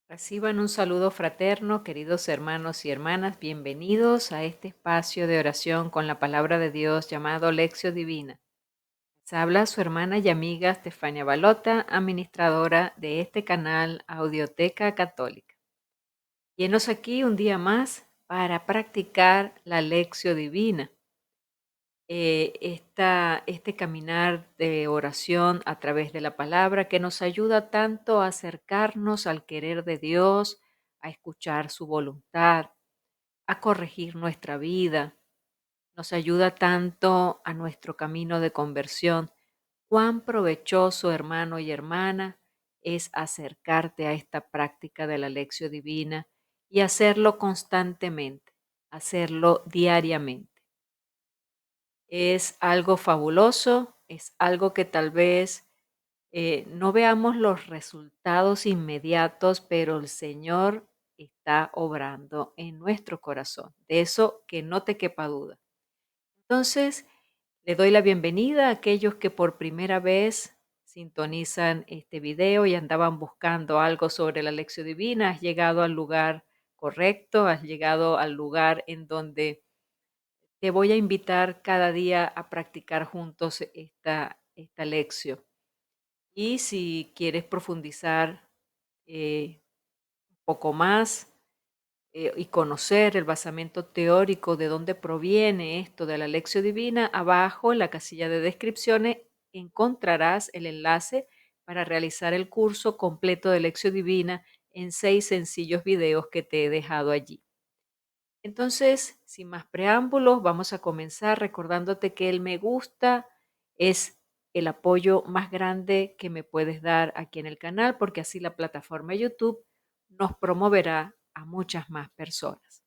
Reciban un saludo fraterno, queridos hermanos y hermanas, bienvenidos a este espacio de oración con la palabra de Dios llamado Lección Divina. Les habla su hermana y amiga Stefania Balota, administradora de este canal Audioteca Católica. Llenos aquí un día más para practicar la Lección Divina. Este caminar de oración a través de la palabra que nos ayuda tanto a acercarnos al querer de Dios, a escuchar su voluntad, a corregir nuestra vida, nos ayuda tanto a nuestro camino de conversión. Cuán provechoso, hermano y hermana, es acercarte a esta práctica de la lección divina y hacerlo constantemente, hacerlo diariamente. Es algo fabuloso, es algo que tal vez no veamos los resultados inmediatos, pero el Señor está obrando en nuestro corazón. De eso que no te quepa duda. Entonces, le doy la bienvenida a aquellos que por primera vez sintonizan este video y andaban buscando algo sobre la lección divina. Has llegado al lugar correcto, has llegado al lugar en donde te voy a invitar cada día a practicar juntos esta lección. Y si quieres profundizar un poco más y conocer el basamento teórico de dónde proviene esto de la lección divina, abajo en la casilla de descripciones encontrarás el enlace para realizar el curso completo de lección divina en 6 sencillos videos que te he dejado allí. Entonces, sin más preámbulos, vamos a comenzar recordándote que el me gusta es el apoyo más grande que me puedes dar aquí en el canal, porque así la plataforma YouTube nos promoverá a muchas más personas.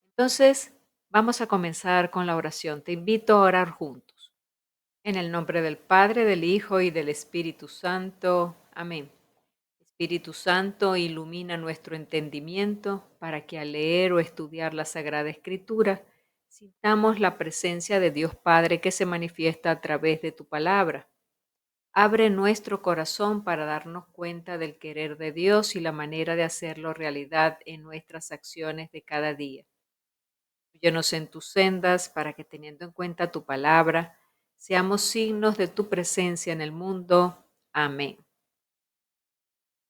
Entonces, vamos a comenzar con la oración. Te invito a orar juntos. En el nombre del Padre, del Hijo y del Espíritu Santo. Amén. Espíritu Santo, ilumina nuestro entendimiento para que al leer o estudiar la Sagrada Escritura sintamos la presencia de Dios Padre que se manifiesta a través de tu palabra. Abre nuestro corazón para darnos cuenta del querer de Dios y la manera de hacerlo realidad en nuestras acciones de cada día. Llévanos en tus sendas para que, teniendo en cuenta tu palabra, seamos signos de tu presencia en el mundo. Amén.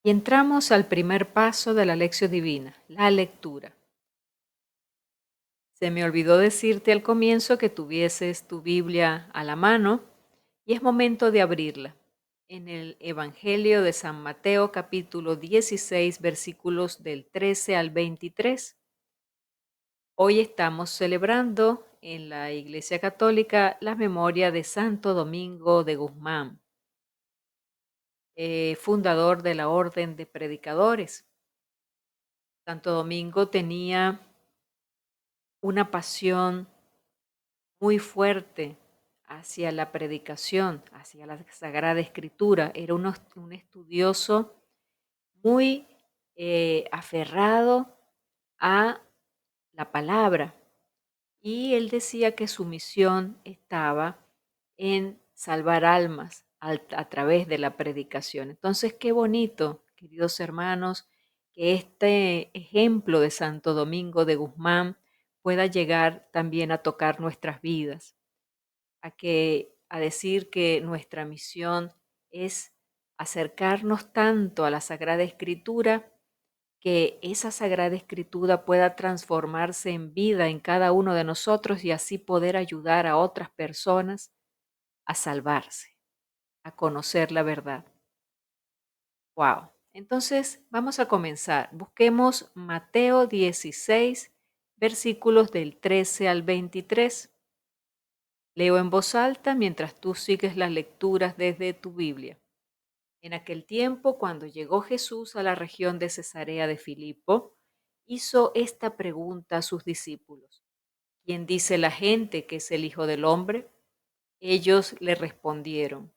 Y entramos al primer paso de la lección divina, la lectura. Se me olvidó decirte al comienzo que tuvieses tu Biblia a la mano y es momento de abrirla. En el Evangelio de San Mateo capítulo 16 versículos del 13 al 23. Hoy estamos celebrando en la Iglesia Católica la memoria de Santo Domingo de Guzmán, fundador de la Orden de Predicadores. Santo Domingo tenía una pasión muy fuerte hacia la predicación, hacia la Sagrada Escritura. Era un estudioso muy aferrado a la palabra. Y él decía que su misión estaba en salvar almas a través de la predicación. Entonces, qué bonito, queridos hermanos, que este ejemplo de Santo Domingo de Guzmán pueda llegar también a tocar nuestras vidas, a decir que nuestra misión es acercarnos tanto a la Sagrada Escritura que esa Sagrada Escritura pueda transformarse en vida en cada uno de nosotros y así poder ayudar a otras personas a salvarse, a conocer la verdad. Wow. Entonces, vamos a comenzar. Busquemos Mateo 16, versículos del 13 al 23. Leo en voz alta mientras tú sigues las lecturas desde tu Biblia. En aquel tiempo, cuando llegó Jesús a la región de Cesarea de Filipo, hizo esta pregunta a sus discípulos: ¿Quién dice la gente que es el Hijo del Hombre? Ellos le respondieron: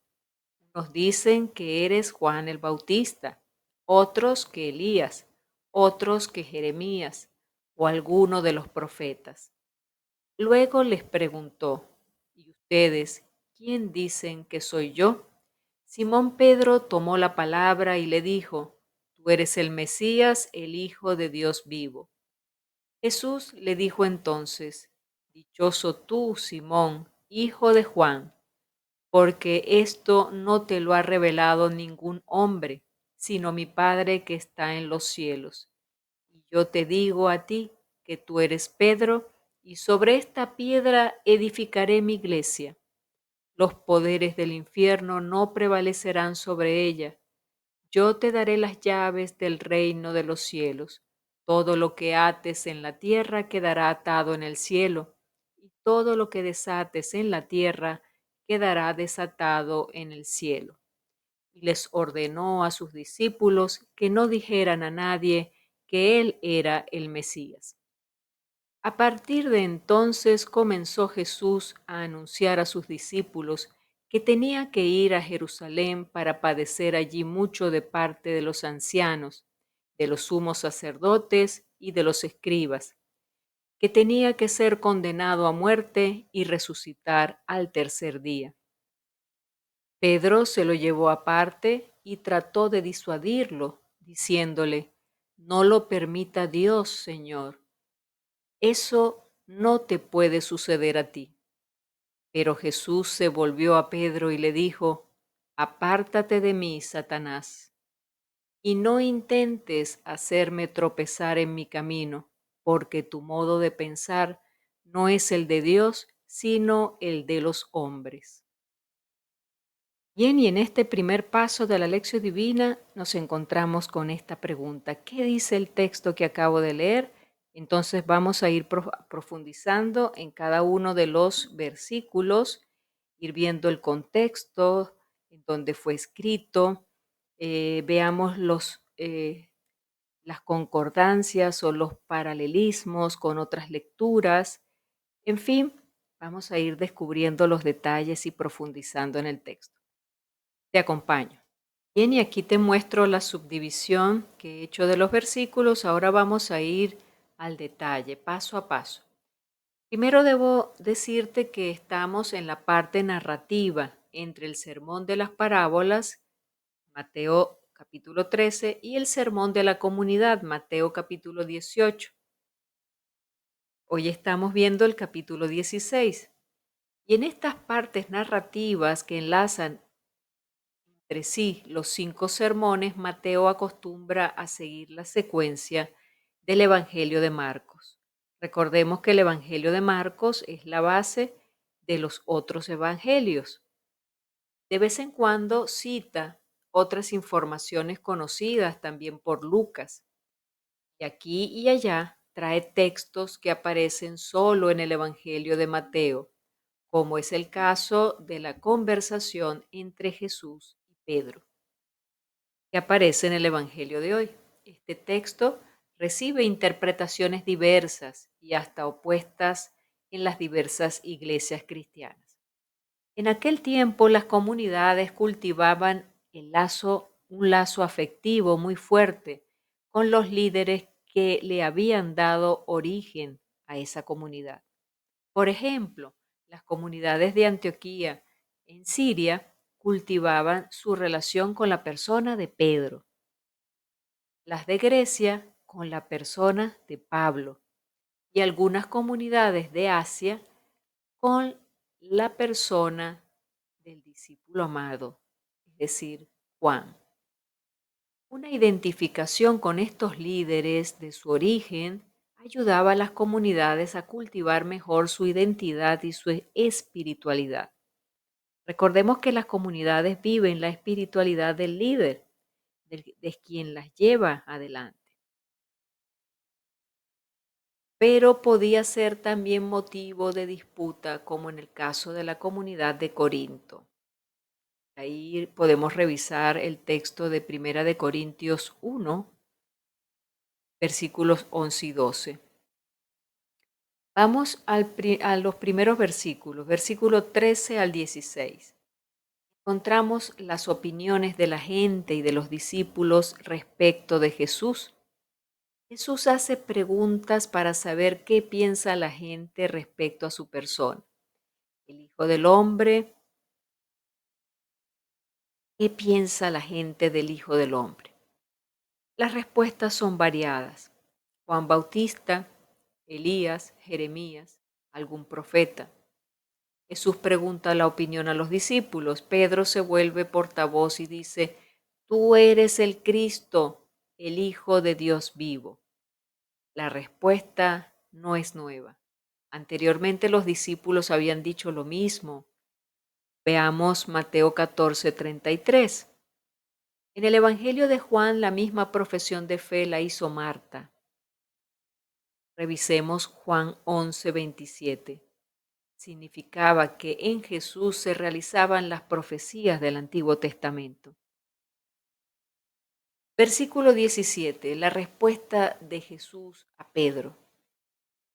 unos dicen que eres Juan el Bautista, otros que Elías, otros que Jeremías o alguno de los profetas. Luego les preguntó: ¿y ustedes quién dicen que soy yo? Simón Pedro tomó la palabra y le dijo: Tú tú eres el Mesías, el Hijo de Dios vivo. Jesús le dijo entonces, dichoso tú, Simón, hijo de Juan, porque esto no te lo ha revelado ningún hombre, sino mi Padre que está en los cielos. Y yo te digo a ti que tú eres Pedro, y sobre esta piedra edificaré mi iglesia. Los poderes del infierno no prevalecerán sobre ella. Yo te daré las llaves del reino de los cielos. Todo lo que ates en la tierra quedará atado en el cielo, y todo lo que desates en la tierra quedará desatado en el cielo. Y les ordenó a sus discípulos que no dijeran a nadie que él era el Mesías. A partir de entonces comenzó Jesús a anunciar a sus discípulos que tenía que ir a Jerusalén para padecer allí mucho de parte de los ancianos, de los sumos sacerdotes y de los escribas, que tenía que ser condenado a muerte y resucitar al tercer día. Pedro se lo llevó aparte y trató de disuadirlo, diciéndole, no lo permita Dios, Señor. Eso no te puede suceder a ti. Pero Jesús se volvió a Pedro y le dijo, apártate de mí, Satanás, y no intentes hacerme tropezar en mi camino, porque tu modo de pensar no es el de Dios, sino el de los hombres. Bien, y en este primer paso de la lección divina nos encontramos con esta pregunta. ¿Qué dice el texto que acabo de leer? Entonces vamos a ir profundizando en cada uno de los versículos, ir viendo el contexto en donde fue escrito, veamos las concordancias o los paralelismos con otras lecturas. En fin, vamos a ir descubriendo los detalles y profundizando en el texto. Te acompaño. Bien, y aquí te muestro la subdivisión que he hecho de los versículos. Ahora vamos a ir al detalle, paso a paso. Primero debo decirte que estamos en la parte narrativa entre el sermón de las parábolas, Mateo capítulo 13, y el sermón de la comunidad, Mateo capítulo 18. Hoy estamos viendo el capítulo 16. Y en estas partes narrativas que enlazan entre sí los 5 sermones, Mateo acostumbra a seguir la secuencia del Evangelio de Marcos. Recordemos que el Evangelio de Marcos es la base de los otros evangelios. De vez en cuando cita otras informaciones conocidas también por Lucas. Y aquí y allá trae textos que aparecen solo en el Evangelio de Mateo, como es el caso de la conversación entre Jesús y Pedro, que aparece en el Evangelio de hoy. Este texto recibe interpretaciones diversas y hasta opuestas en las diversas iglesias cristianas. En aquel tiempo las comunidades cultivaban un lazo afectivo muy fuerte con los líderes que le habían dado origen a esa comunidad. Por ejemplo, las comunidades de Antioquía en Siria cultivaban su relación con la persona de Pedro, las de Grecia con la persona de Pablo y algunas comunidades de Asia con la persona del discípulo amado, es decir, Juan. Una identificación con estos líderes de su origen ayudaba a las comunidades a cultivar mejor su identidad y su espiritualidad. Recordemos que las comunidades viven la espiritualidad del líder, de quien las lleva adelante. Pero podía ser también motivo de disputa, como en el caso de la comunidad de Corinto. Ahí podemos revisar el texto de Primera de Corintios 1, versículos 11 y 12. Vamos a los primeros versículos, versículo 13 al 16. Encontramos las opiniones de la gente y de los discípulos respecto de Jesús. Jesús hace preguntas para saber qué piensa la gente respecto a su persona. El Hijo del Hombre, ¿qué piensa la gente del Hijo del Hombre? Las respuestas son variadas. Juan Bautista, Elías, Jeremías, algún profeta. Jesús pregunta la opinión a los discípulos. Pedro se vuelve portavoz y dice, tú eres el Cristo, el Hijo de Dios vivo. La respuesta no es nueva. Anteriormente los discípulos habían dicho lo mismo. Veamos Mateo 14:33. En el Evangelio de Juan la misma profesión de fe la hizo Marta. Revisemos Juan 11:27. Significaba que en Jesús se realizaban las profecías del Antiguo Testamento. Versículo 17. La respuesta de Jesús a Pedro.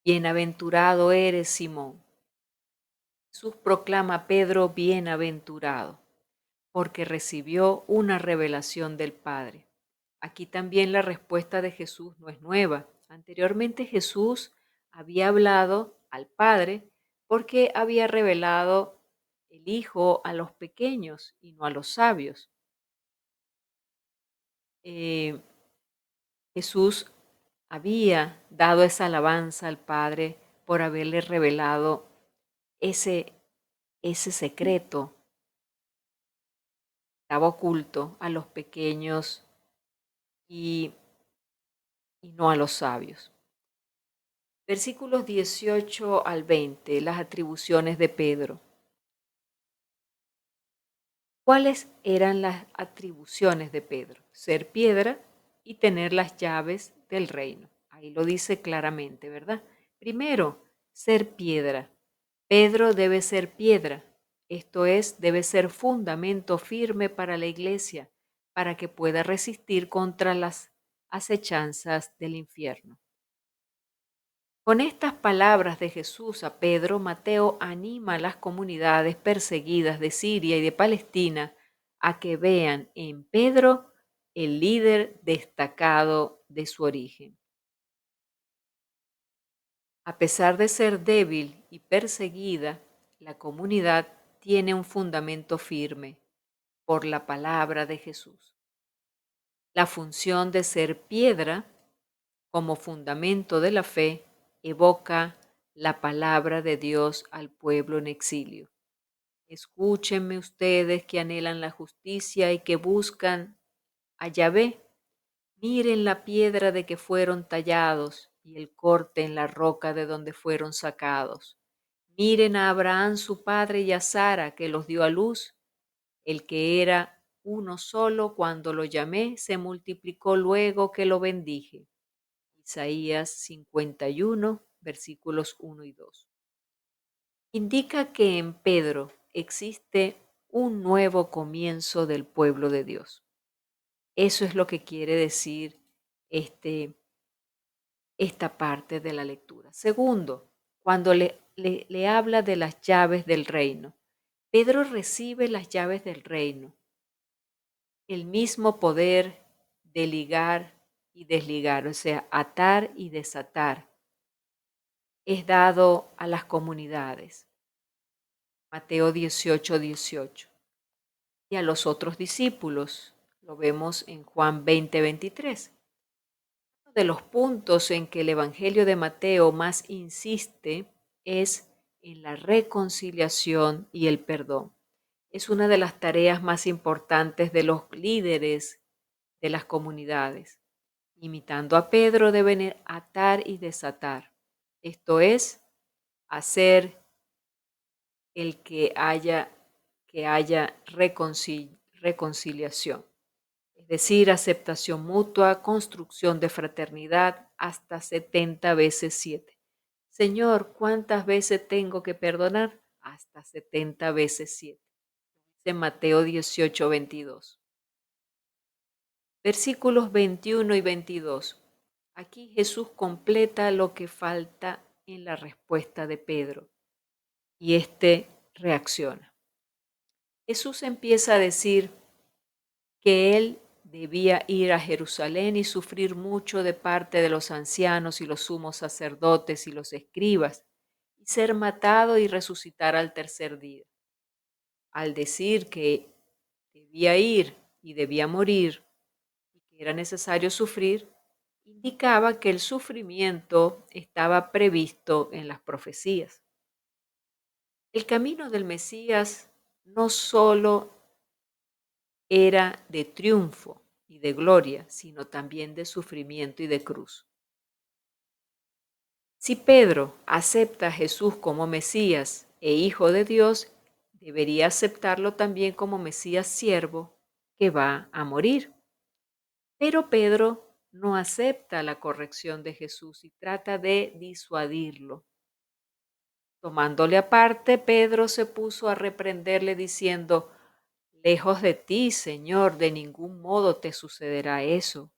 Bienaventurado eres, Simón. Jesús proclama a Pedro bienaventurado, porque recibió una revelación del Padre. Aquí también la respuesta de Jesús no es nueva. Anteriormente Jesús había hablado al Padre porque había revelado el Hijo a los pequeños y no a los sabios. Eh, Jesús había dado esa alabanza al Padre por haberle revelado ese, ese secreto que estaba oculto a los pequeños y, y no a los sabios. Versículos 18 al 20, las atribuciones de Pedro. ¿Cuáles eran las atribuciones de Pedro? Ser piedra y tener las llaves del reino. Ahí lo dice claramente, ¿verdad? Primero, ser piedra. Pedro debe ser piedra, esto es, debe ser fundamento firme para la iglesia, para que pueda resistir contra las acechanzas del infierno. Con estas palabras de Jesús a Pedro, Mateo anima a las comunidades perseguidas de Siria y de Palestina a que vean en Pedro el líder destacado de su origen. A pesar de ser débil y perseguida, la comunidad tiene un fundamento firme por la palabra de Jesús. La función de ser piedra como fundamento de la fe evoca la palabra de Dios al pueblo en exilio. Escúchenme ustedes que anhelan la justicia y que buscan a Yahvé. Miren la piedra de que fueron tallados y el corte en la roca de donde fueron sacados. Miren a Abraham su padre y a Sara que los dio a luz. El que era uno solo cuando lo llamé se multiplicó luego que lo bendije. Isaías 51, versículos 1 y 2. Indica que en Pedro existe un nuevo comienzo del pueblo de Dios. Eso es lo que quiere decir esta parte de la lectura. Segundo, cuando le habla de las llaves del reino. Pedro recibe las llaves del reino, el mismo poder de ligar y desligar, o sea, atar y desatar, es dado a las comunidades. Mateo 18:18. Y a los otros discípulos, lo vemos en Juan 20:23. Uno de los puntos en que el Evangelio de Mateo más insiste es en la reconciliación y el perdón. Es una de las tareas más importantes de los líderes de las comunidades. Imitando a Pedro deben atar y desatar. Esto es, hacer el que haya reconciliación. Es decir, aceptación mutua, construcción de fraternidad hasta 70 veces 7. Señor, ¿cuántas veces tengo que perdonar? Hasta 70 veces 7. De Mateo 18:22. Versículos 21 y 22. Aquí Jesús completa lo que falta en la respuesta de Pedro y éste reacciona. Jesús empieza a decir que él debía ir a Jerusalén y sufrir mucho de parte de los ancianos y los sumos sacerdotes y los escribas, y ser matado y resucitar al tercer día. Al decir que debía ir y debía morir, y que era necesario sufrir, indicaba que el sufrimiento estaba previsto en las profecías. El camino del Mesías no solo era de triunfo y de gloria, sino también de sufrimiento y de cruz. Si Pedro acepta a Jesús como Mesías e Hijo de Dios, debería aceptarlo también como Mesías siervo que va a morir. Pero Pedro no acepta la corrección de Jesús y trata de disuadirlo. Tomándole aparte, Pedro se puso a reprenderle diciendo: Lejos de ti, Señor, de ningún modo te sucederá eso.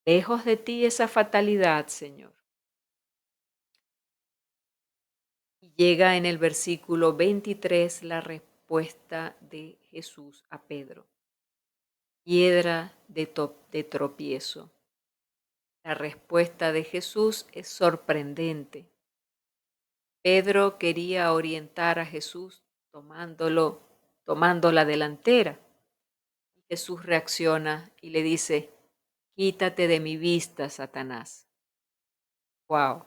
Lejos de ti esa fatalidad, Señor. Y llega en el versículo 23 la respuesta de Jesús a Pedro. Piedra de tropiezo. La respuesta de Jesús es sorprendente. Pedro quería orientar a Jesús tomando la delantera. Jesús reacciona y le dice: Quítate de mi vista, Satanás. Wow.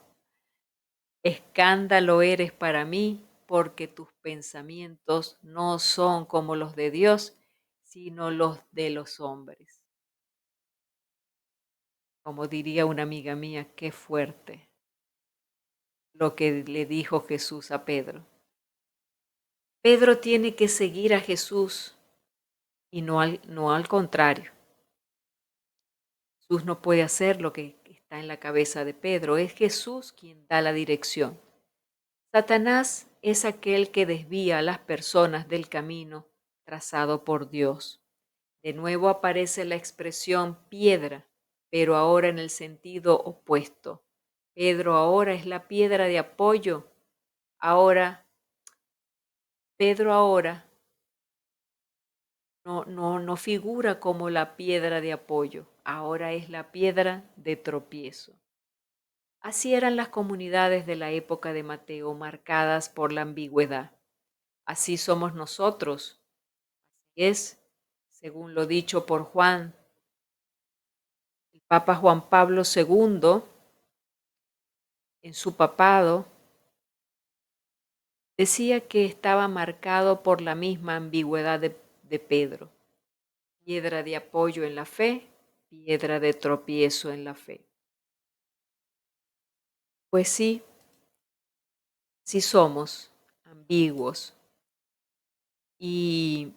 Escándalo eres para mí, porque tus pensamientos no son como los de Dios, sino los de los hombres. Como diría una amiga mía, qué fuerte lo que le dijo Jesús a Pedro. Pedro tiene que seguir a Jesús y no al contrario. Jesús no puede hacer lo que está en la cabeza de Pedro, es Jesús quien da la dirección. Satanás es aquel que desvía a las personas del camino trazado por Dios. De nuevo aparece la expresión piedra, pero ahora en el sentido opuesto. Pedro ahora es la piedra de apoyo. Pedro ahora no figura como la piedra de apoyo, ahora es la piedra de tropiezo. Así eran las comunidades de la época de Mateo, marcadas por la ambigüedad. Así somos nosotros. Así es, según lo dicho por Juan, el Papa Juan Pablo II, en su papado, decía que estaba marcado por la misma ambigüedad de Pedro. Piedra de apoyo en la fe, piedra de tropiezo en la fe. Pues sí, sí somos ambiguos y,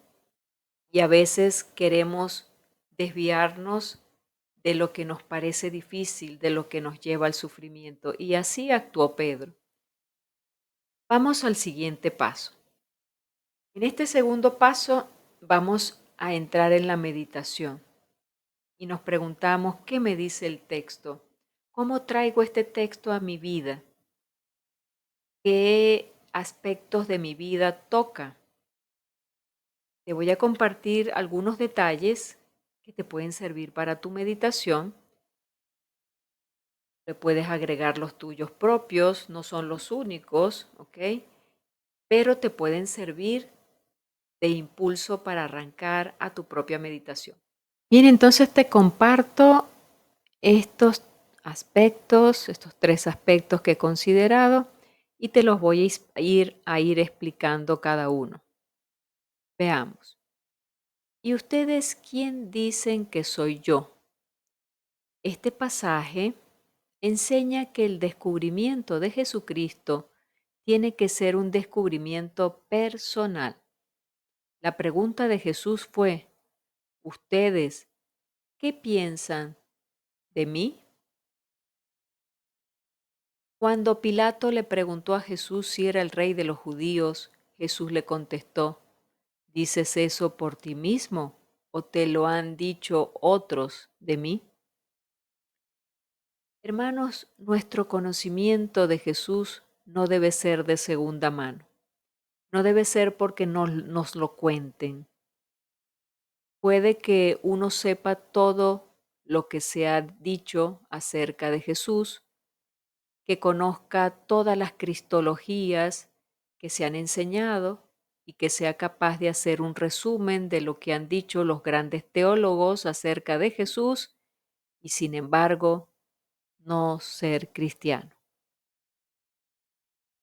y a veces queremos desviarnos de lo que nos parece difícil, de lo que nos lleva al sufrimiento. Y así actuó Pedro. Vamos al siguiente paso. En este segundo paso vamos a entrar en la meditación y nos preguntamos, ¿qué me dice el texto? ¿Cómo traigo este texto a mi vida? ¿Qué aspectos de mi vida toca? Te voy a compartir algunos detalles que te pueden servir para tu meditación. Le puedes agregar los tuyos propios, no son los únicos, ¿ok? Pero te pueden servir de impulso para arrancar a tu propia meditación. Bien, entonces te comparto estos aspectos, estos 3 aspectos que he considerado y te los voy a ir explicando cada uno. Veamos. ¿Y ustedes quién dicen que soy yo? Este pasaje enseña que el descubrimiento de Jesucristo tiene que ser un descubrimiento personal. La pregunta de Jesús fue: ¿ustedes qué piensan de mí? Cuando Pilato le preguntó a Jesús si era el rey de los judíos, Jesús le contestó: ¿dices eso por ti mismo o te lo han dicho otros de mí? Hermanos, nuestro conocimiento de Jesús no debe ser de segunda mano. No debe ser porque nos lo cuenten. Puede que uno sepa todo lo que se ha dicho acerca de Jesús, que conozca todas las cristologías que se han enseñado, y que sea capaz de hacer un resumen de lo que han dicho los grandes teólogos acerca de Jesús y sin embargo no ser cristiano.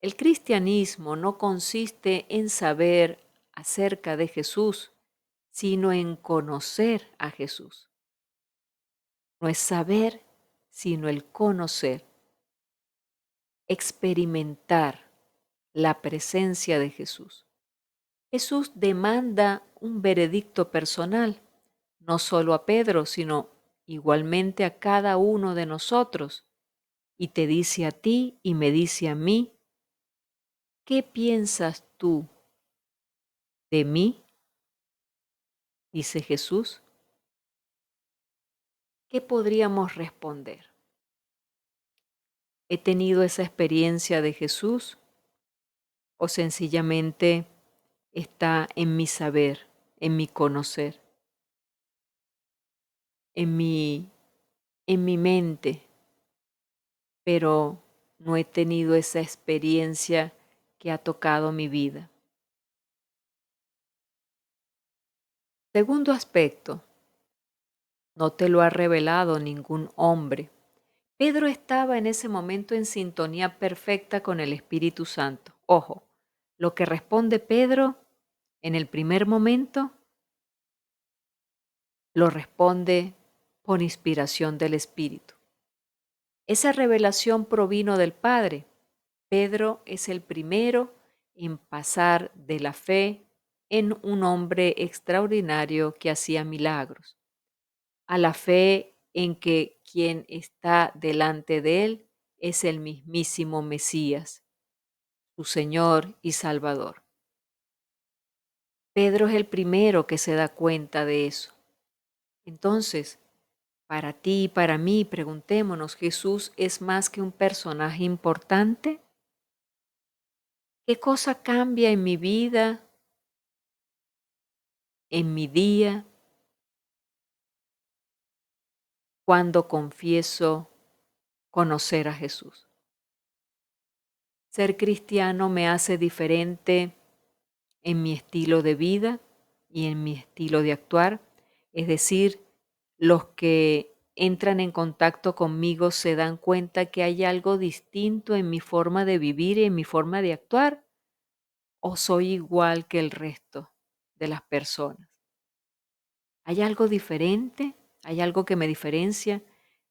El cristianismo no consiste en saber acerca de Jesús, sino en conocer a Jesús. No es saber, sino el conocer, experimentar la presencia de Jesús. Jesús demanda un veredicto personal, no solo a Pedro, sino igualmente a cada uno de nosotros, y te dice a ti y me dice a mí, ¿qué piensas tú de mí? Dice Jesús. ¿Qué podríamos responder? ¿He tenido esa experiencia de Jesús o sencillamente está en mi saber, en mi conocer, en mi mente, pero no he tenido esa experiencia que ha tocado mi vida? Segundo aspecto, no te lo ha revelado ningún hombre. Pedro estaba en ese momento en sintonía perfecta con el Espíritu Santo. Ojo, lo que responde Pedro en el primer momento lo responde por inspiración del Espíritu. Esa revelación provino del Padre. Pedro es el primero en pasar de la fe en un hombre extraordinario que hacía milagros, a la fe en que quien está delante de él es el mismísimo Mesías, su Señor y Salvador. Pedro es el primero que se da cuenta de eso. Entonces, para ti y para mí, preguntémonos, ¿Jesús es más que un personaje importante? ¿Qué cosa cambia en mi vida, en mi día, cuando confieso conocer a Jesús? Ser cristiano me hace diferente en mi estilo de vida y en mi estilo de actuar. Es decir, los que entran en contacto conmigo se dan cuenta que hay algo distinto en mi forma de vivir y en mi forma de actuar, o soy igual que el resto de las personas. ¿Hay algo diferente? ¿Hay algo que me diferencia?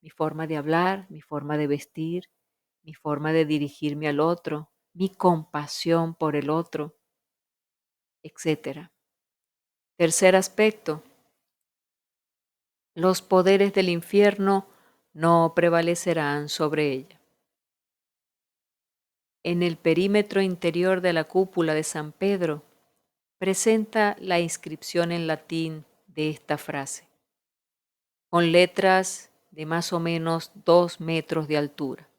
Mi forma de hablar, mi forma de vestir, mi forma de dirigirme al otro, mi compasión por el otro, etcétera. Tercer aspecto, los poderes del infierno no prevalecerán sobre ella. En el perímetro interior de la cúpula de San Pedro presenta la inscripción en latín de esta frase, con letras de más o menos 2 metros de altura.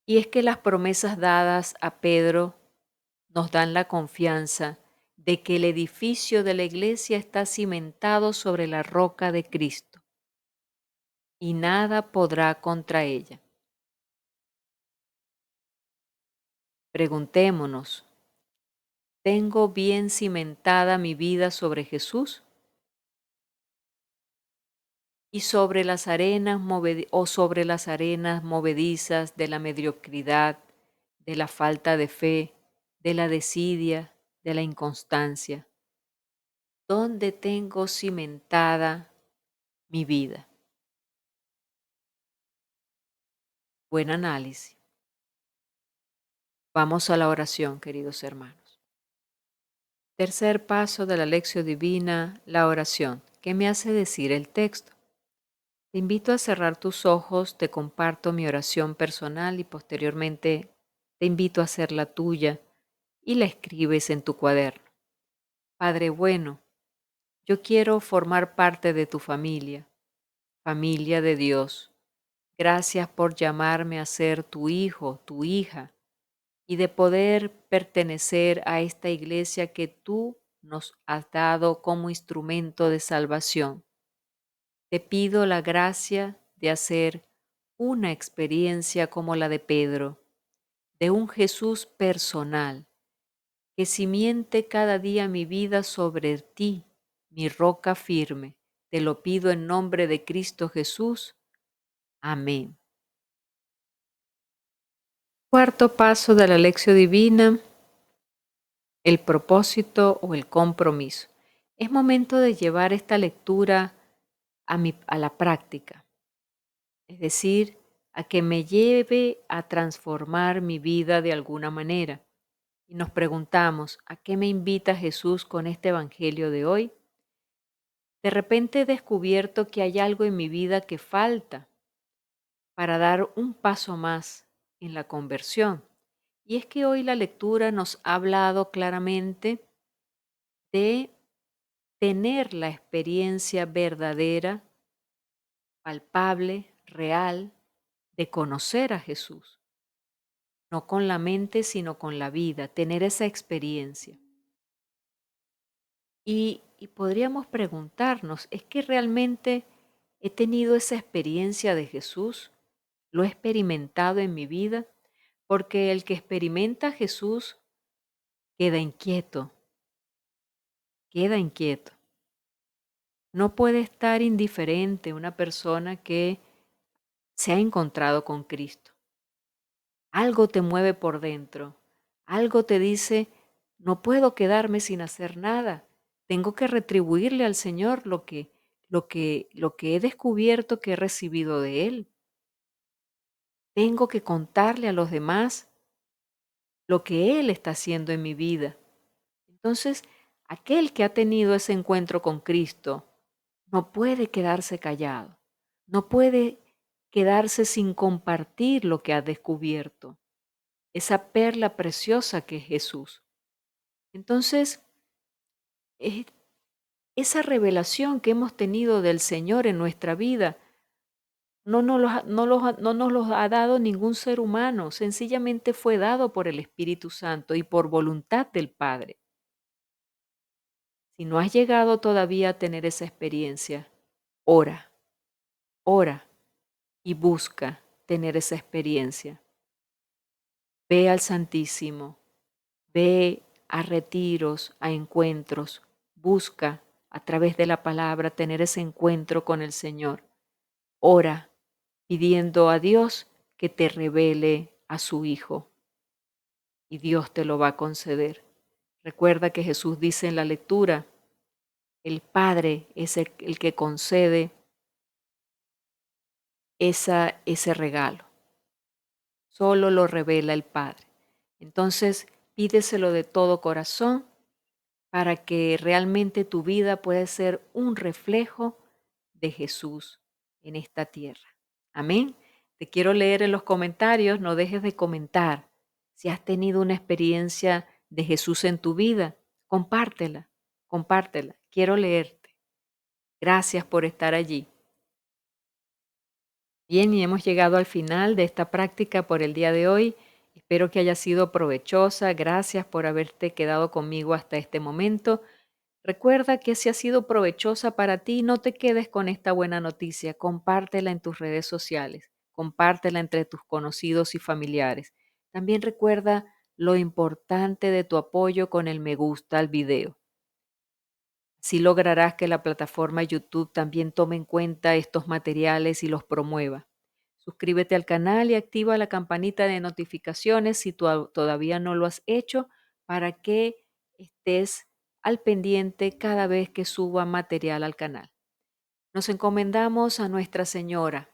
Y es que las promesas dadas a Pedro nos dan la confianza de que el edificio de la iglesia está cimentado sobre la roca de Cristo y nada podrá contra ella. Preguntémonos, ¿tengo bien cimentada mi vida sobre Jesús? Y sobre las arenas sobre las arenas movedizas de la mediocridad, de la falta de fe, de la desidia, de la inconstancia, ¿dónde tengo cimentada mi vida? Buen análisis. Vamos a la oración, queridos hermanos. Tercer paso de la lección divina, la oración. ¿Qué me hace decir el texto? Te invito a cerrar tus ojos, te comparto mi oración personal y posteriormente te invito a hacer la tuya y la escribes en tu cuaderno. Padre bueno, yo quiero formar parte de tu familia, familia de Dios. Gracias por llamarme a ser tu hijo, tu hija, y de poder pertenecer a esta iglesia que tú nos has dado como instrumento de salvación. Te pido la gracia de hacer una experiencia como la de Pedro, de un Jesús personal, que cimiente cada día mi vida sobre ti, mi roca firme. Te lo pido en nombre de Cristo Jesús. Amén. Cuarto paso de la lección divina, el propósito o el compromiso. Es momento de llevar esta lectura a la práctica, es decir, a que me lleve a transformar mi vida de alguna manera. Y nos preguntamos, ¿a qué me invita Jesús con este Evangelio de hoy? De repente he descubierto que hay algo en mi vida que falta para dar un paso más en la conversión. Y es que hoy la lectura nos ha hablado claramente de tener la experiencia verdadera, palpable, real, de conocer a Jesús. No con la mente, sino con la vida, tener esa experiencia. Y podríamos preguntarnos, ¿es que realmente he tenido esa experiencia de Jesús? ¿Lo he experimentado en mi vida? Porque el que experimenta a Jesús queda inquieto, queda inquieto. No puede estar indiferente una persona que se ha encontrado con Cristo. Algo te mueve por dentro, algo te dice, no puedo quedarme sin hacer nada, tengo que retribuirle al Señor lo que he descubierto que he recibido de Él. Tengo que contarle a los demás lo que Él está haciendo en mi vida. Entonces, aquel que ha tenido ese encuentro con Cristo no puede quedarse callado, no puede quedarse sin compartir lo que ha descubierto, esa perla preciosa que es Jesús. Entonces, es- esa revelación que hemos tenido del Señor en nuestra vida no nos los ha dado ningún ser humano, sencillamente fue dado por el Espíritu Santo y por voluntad del Padre. Si no has llegado todavía a tener esa experiencia, ora, ora y busca tener esa experiencia. Ve al Santísimo, ve a retiros, a encuentros, busca a través de la palabra tener ese encuentro con el Señor. Ora pidiendo a Dios que te revele a su Hijo y Dios te lo va a conceder. Recuerda que Jesús dice en la lectura, el Padre es el que concede ese regalo. Solo lo revela el Padre. Entonces, pídeselo de todo corazón para que realmente tu vida pueda ser un reflejo de Jesús en esta tierra. Amén. Te quiero leer en los comentarios, no dejes de comentar. Si has tenido una experiencia de Jesús en tu vida, compártela, compártela. Quiero leerte. Gracias por estar allí. Bien, y hemos llegado al final de esta práctica por el día de hoy. Espero que haya sido provechosa. Gracias por haberte quedado conmigo hasta este momento. Recuerda que si ha sido provechosa para ti, no te quedes con esta buena noticia. Compártela en tus redes sociales. Compártela entre tus conocidos y familiares. También recuerda lo importante de tu apoyo con el me gusta al video. Así lograrás que la plataforma YouTube también tome en cuenta estos materiales y los promueva. Suscríbete al canal y activa la campanita de notificaciones si todavía no lo has hecho para que estés al pendiente cada vez que suba material al canal. Nos encomendamos a Nuestra Señora.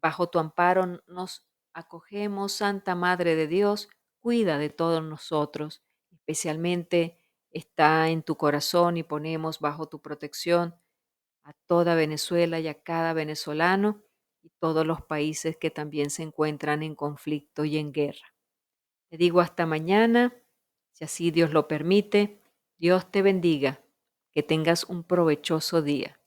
Bajo tu amparo nos acogemos, Santa Madre de Dios, cuida de todos nosotros, especialmente está en tu corazón y ponemos bajo tu protección a toda Venezuela y a cada venezolano y todos los países que también se encuentran en conflicto y en guerra. Te digo hasta mañana, si así Dios lo permite. Dios te bendiga, que tengas un provechoso día.